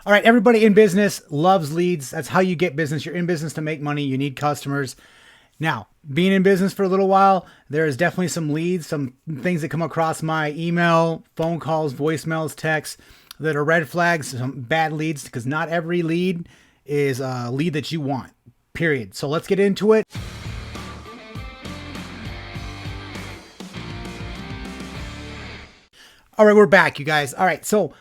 All right, everybody in business loves leads. That's how you get business. You're in business to make money. You need customers. Now, being in business for a little while, there is definitely some leads, some things that come across my email, phone calls, voicemails, texts that are red flags, some bad leads, because not every lead is a lead that you want, period. So let's get into it. All right, we're back, you guys. All right, so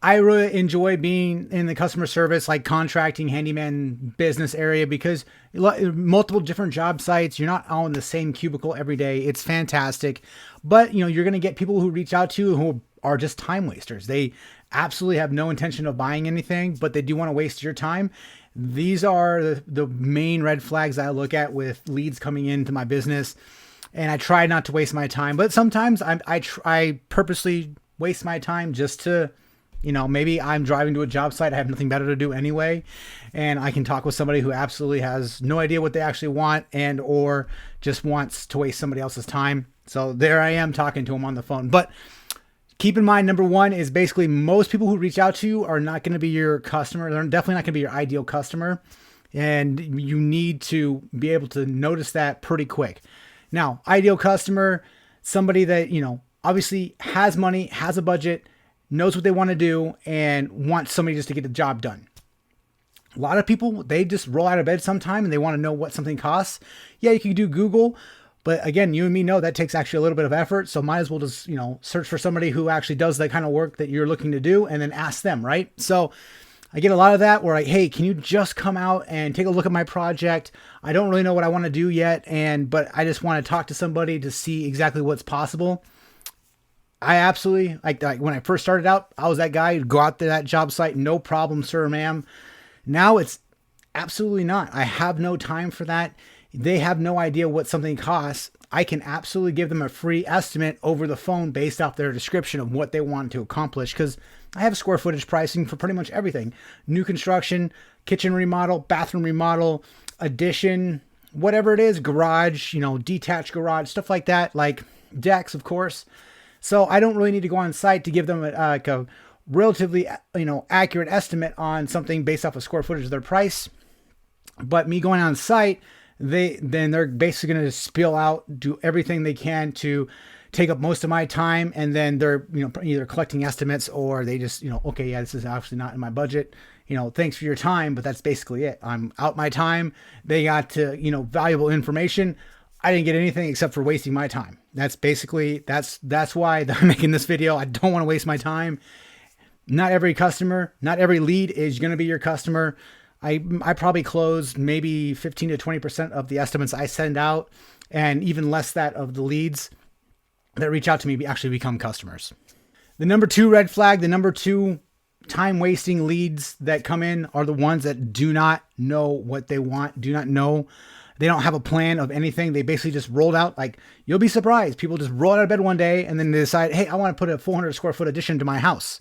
I really enjoy being in the customer service, like contracting, handyman business area, because multiple different job sites, you're not all in the same cubicle every day. It's fantastic. But, you're going to get people who reach out to you who are just time wasters. They absolutely have no intention of buying anything, but they do want to waste your time. These are the main red flags I look at with leads coming into my business. And I try not to waste my time, but sometimes I purposely waste my time just to, maybe I'm driving to a job site. I have nothing better to do anyway. And I can talk with somebody who absolutely has no idea what they actually want and or just wants to waste somebody else's time. So there I am talking to them on the phone. But keep in mind, number one is basically most people who reach out to you are not going to be your customer. They're definitely not going to be your ideal customer. And you need to be able to notice that pretty quick. Now, ideal customer, somebody that, obviously has money, has a budget, knows what they want to do, and wants somebody just to get the job done. A lot of people, they just roll out of bed sometime and they want to know what something costs. Yeah, you can do Google, but again, you and me know that takes actually a little bit of effort. So might as well just, search for somebody who actually does that kind of work that you're looking to do and then ask them, right? So I get a lot of that where hey, can you just come out and take a look at my project? I don't really know what I want to do yet, but I just want to talk to somebody to see exactly what's possible. I absolutely, like when I first started out, I was that guy who'd go out to that job site, no problem, sir, ma'am. Now it's absolutely not. I have no time for that. They have no idea what something costs. I can absolutely give them a free estimate over the phone based off their description of what they want to accomplish, because I have square footage pricing for pretty much everything. New construction, kitchen remodel, bathroom remodel, addition, whatever it is, garage, detached garage, stuff like that, like decks, of course. So I don't really need to go on site to give them a relatively, accurate estimate on something based off of square footage of their price. But me going on site, they're basically going to spill out, do everything they can to take up most of my time, and then they're either collecting estimates or they just okay, yeah, this is actually not in my budget. Thanks for your time, but that's basically it. I'm out my time. They got to valuable information. I didn't get anything except for wasting my time. That's basically that's why I'm making this video. I don't want to waste my time. Not every customer, not every lead is going to be your customer. I probably close maybe 15 to 20% of the estimates I send out, and even less that of the leads that reach out to me actually become customers. The number two red flag, the number two time wasting leads that come in are the ones that do not know what they want, do not know. They don't have a plan of anything. They basically just rolled out, like, you'll be surprised. People just roll out of bed one day and then they decide, hey, I want to put a 400 square foot addition to my house.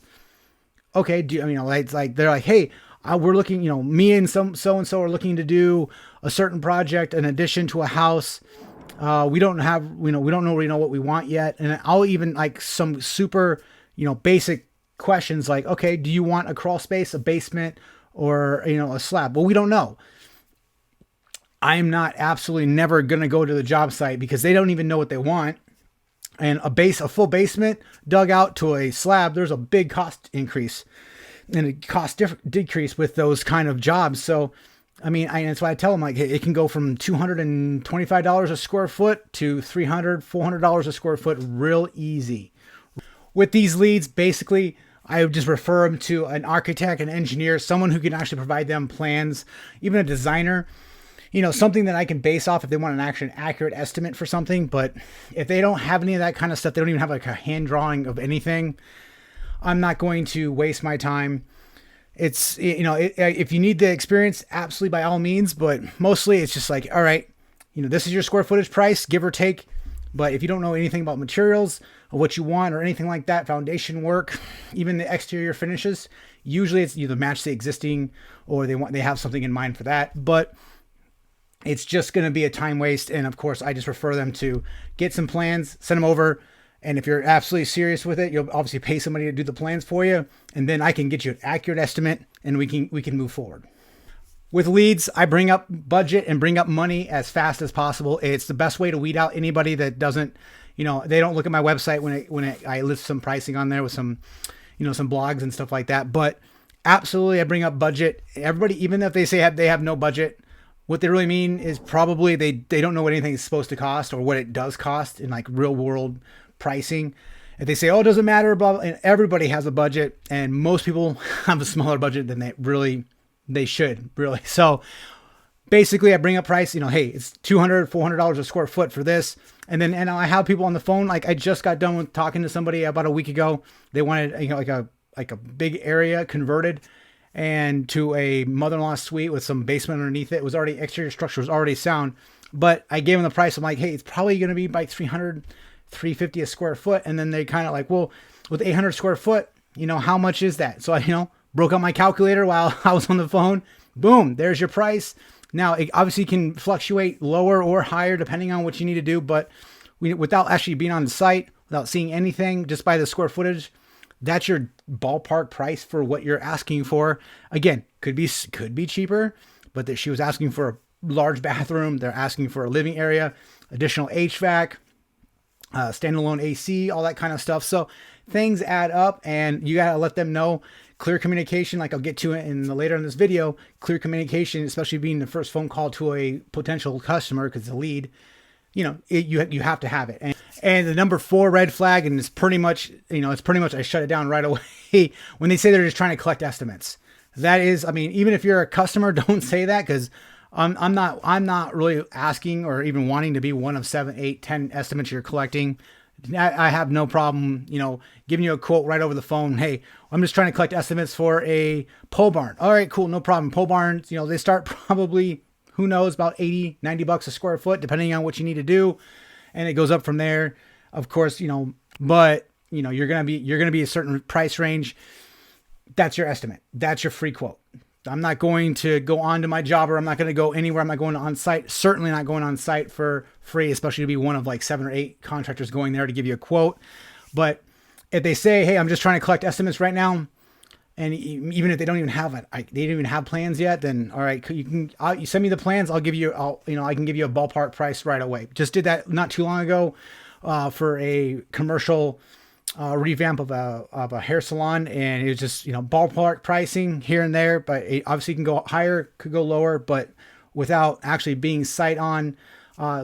Okay. It's like, they're like, hey, we're looking, me and so-and-so are looking to do a certain project, an addition to a house. We don't really know what we want yet. And I'll even like some super, basic questions like, okay, do you want a crawl space, a basement, or, a slab? Well, we don't know. I'm not absolutely never going to go to the job site because they don't even know what they want. And a full basement dug out to a slab, there's a big cost increase and a cost decrease with those kind of jobs. So, that's why I tell them, like, it can go from $225 a square foot to $300, $400 a square foot real easy. With these leads, basically, I would just refer them to an architect, an engineer, someone who can actually provide them plans, even a designer, something that I can base off if they want an accurate estimate for something. But if they don't have any of that kind of stuff, they don't even have like a hand drawing of anything, I'm not going to waste my time. It's, if you need the experience, absolutely by all means, but mostly it's just like, all right, this is your square footage price, give or take. But if you don't know anything about materials or what you want or anything like that, foundation work, even the exterior finishes, usually it's either match the existing or they have something in mind for that. But it's just going to be a time waste. And of course, I just refer them to get some plans, send them over. And if you're absolutely serious with it, you'll obviously pay somebody to do the plans for you. And then I can get you an accurate estimate and we can move forward. With leads, I bring up budget and bring up money as fast as possible. It's the best way to weed out anybody that doesn't, they don't look at my website when I list some pricing on there with some, some blogs and stuff like that. But absolutely, I bring up budget. Everybody, even if they say they have no budget, what they really mean is probably they don't know what anything is supposed to cost or what it does cost in like real world pricing. If they say, oh, it doesn't matter, blah, blah, and everybody has a budget, and most people have a smaller budget than they should really. So basically I bring up price, hey, it's $200, $400 a square foot for this. And I have people on the phone. Like I just got done with talking to somebody about a week ago. They wanted, like a big area converted and to a mother-in-law suite with some basement underneath it. It was already, exterior structure was already sound, but I gave them the price. I'm like, hey, it's probably going to be by $300, $350 a square foot. And then they kind of like, well, with 800 square foot, how much is that? So I, broke out my calculator while I was on the phone. Boom, there's your price. Now, it obviously can fluctuate lower or higher depending on what you need to do, but without actually being on the site, without seeing anything, just by the square footage, that's your ballpark price for what you're asking for. Again, could be cheaper, but she was asking for a large bathroom. They're asking for a living area, additional HVAC, standalone AC, all that kind of stuff. So things add up, and you got to let them know. Clear communication, like I'll get to it later in this video, clear communication, especially being the first phone call to a potential customer because it's a lead, you have to have it. And the number 4 red flag, and it's pretty much I shut it down right away when they say they're just trying to collect estimates. That is, even if you're a customer, don't say that, because I'm not really asking or even wanting to be one of 7, 8, 10 estimates you're collecting. I have no problem, giving you a quote right over the phone. Hey, I'm just trying to collect estimates for a pole barn. All right, cool. No problem. Pole barns, they start probably, who knows, about $80, $90 a square foot, depending on what you need to do. And it goes up from there, of course, but you're going to be a certain price range. That's your estimate. That's your free quote. I'm not going to go on to my job, or I'm not going to go anywhere. I'm not going on site. Certainly not going on site for free, especially to be one of like 7 or 8 contractors going there to give you a quote. But if they say, hey, I'm just trying to collect estimates right now, and even if they don't even have it, they don't even have plans yet, then all right, you send me the plans. I can give you a ballpark price right away. Just did that not too long ago for a commercial revamp of a hair salon, and it was just ballpark pricing here and there, but it obviously can go higher, could go lower, but without actually being sight on,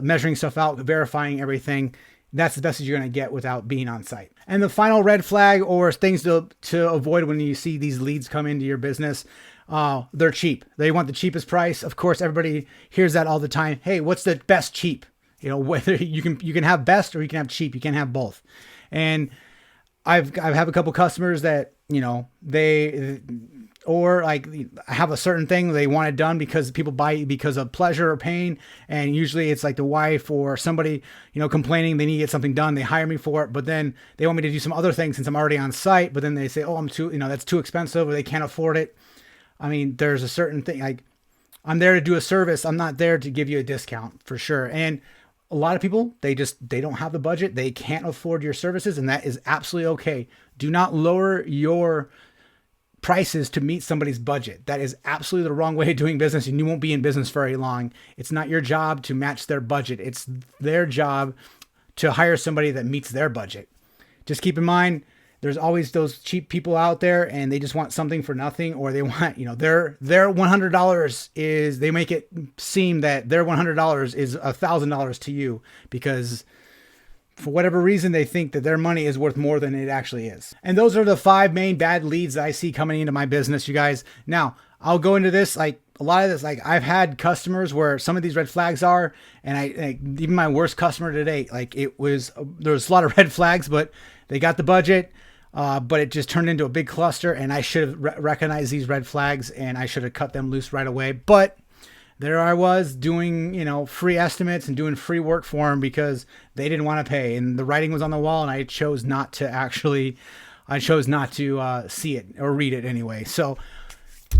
measuring stuff out, verifying everything. That's the best you're going to get without being on site. And the final red flag, or things to avoid when you see these leads come into your business, they're cheap. They want the cheapest price. Of course, everybody hears that all the time. Hey, what's the best cheap? Whether you can have best or you can have cheap. You can't have both. And I have a couple customers that, I have a certain thing they want it done because people buy because of pleasure or pain. And usually it's like the wife or somebody, complaining they need to get something done. They hire me for it, but then they want me to do some other things since I'm already on site. But then they say, oh, that's too expensive, or they can't afford it. There's a certain thing, I'm there to do a service. I'm not there to give you a discount, for sure. And a lot of people, they don't have the budget. They can't afford your services, and that is absolutely okay. Do not lower your prices to meet somebody's budget. That is absolutely the wrong way of doing business, and you won't be in business very long. It's not your job to match their budget. It's their job to hire somebody that meets their budget. Just keep in mind, there's always those cheap people out there, and they just want something for nothing, or they want, their $100 is, they make it seem that their $100 is $1,000 to you, because for whatever reason, they think that their money is worth more than it actually is. And those are the 5 main bad leads that I see coming into my business, you guys. Now, I'll go into this, a lot of this, I've had customers where some of these red flags are, and even my worst customer to date, there was a lot of red flags, but they got the budget, but it just turned into a big cluster, and I should have recognized these red flags, and I should have cut them loose right away. But there I was doing, free estimates and doing free work for them because they didn't want to pay, and the writing was on the wall, and I chose not to see it or read it anyway. So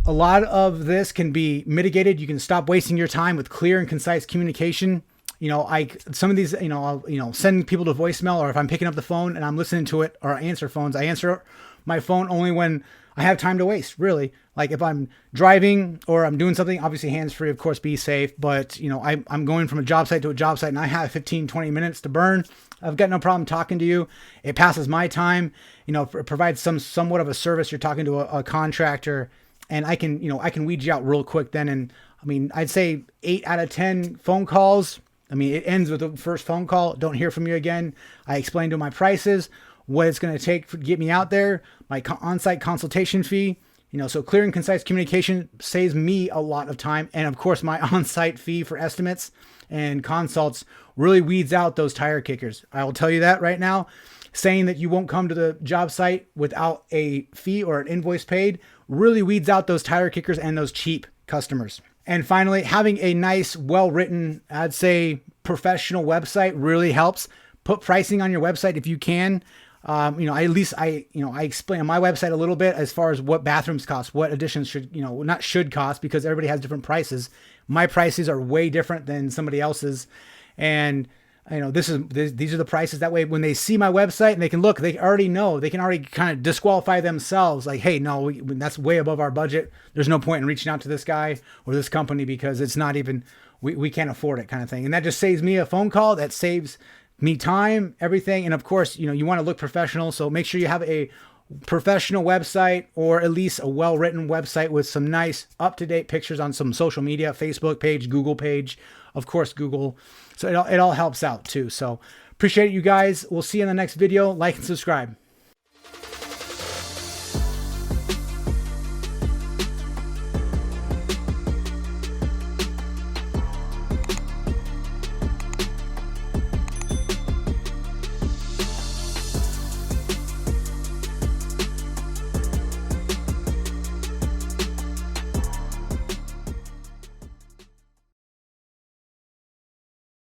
a lot of this can be mitigated. You can stop wasting your time with clear and concise communication. Some of these, I'll send people to voicemail, or if I'm picking up the phone and I'm listening to it, or I answer phones, I answer my phone only when I have time to waste, really. Like if I'm driving or I'm doing something, obviously hands free, of course, be safe. But you know, I'm going from a job site to a job site and I have 15, 20 minutes to burn. I've got no problem talking to you. It passes my time, you know, it provides somewhat of a service. You're talking to a contractor, and I can, you know, I can weed you out real quick then. And I mean, I'd say 8 out of 10 phone calls. I mean, it ends with the first phone call. Don't hear from you again. I explain to my prices, what it's going to take to get me out there, my on-site consultation fee. You know, so clear and concise communication saves me a lot of time. And of course, my on-site fee for estimates and consults really weeds out those tire kickers. I will tell you that right now. Saying that you won't come to the job site without a fee or an invoice paid really weeds out those tire kickers and those cheap customers. And finally, having a nice, well-written, I'd say professional website really helps. Put pricing on your website if you can. You know, at least I explain on my website a little bit as far as what bathrooms cost, what additions should, you know, not should cost, because everybody has different prices. My prices are way different than somebody else's. And, you know, these are the prices. That way, when they see my website and they can look, they already know, they can already kind of disqualify themselves. Like, hey, no, that's way above our budget. There's no point in reaching out to this guy or this company because it's not even, we can't afford it, kind of thing. And that just saves me a phone call. That saves me time, everything. And of course, you know, you want to look professional. So make sure you have a professional website, or at least a well-written website with some nice up-to-date pictures on some social media, Facebook page, Google page, of course, Google. So it all helps out too. So appreciate you guys. We'll see you in the next video. Like and subscribe.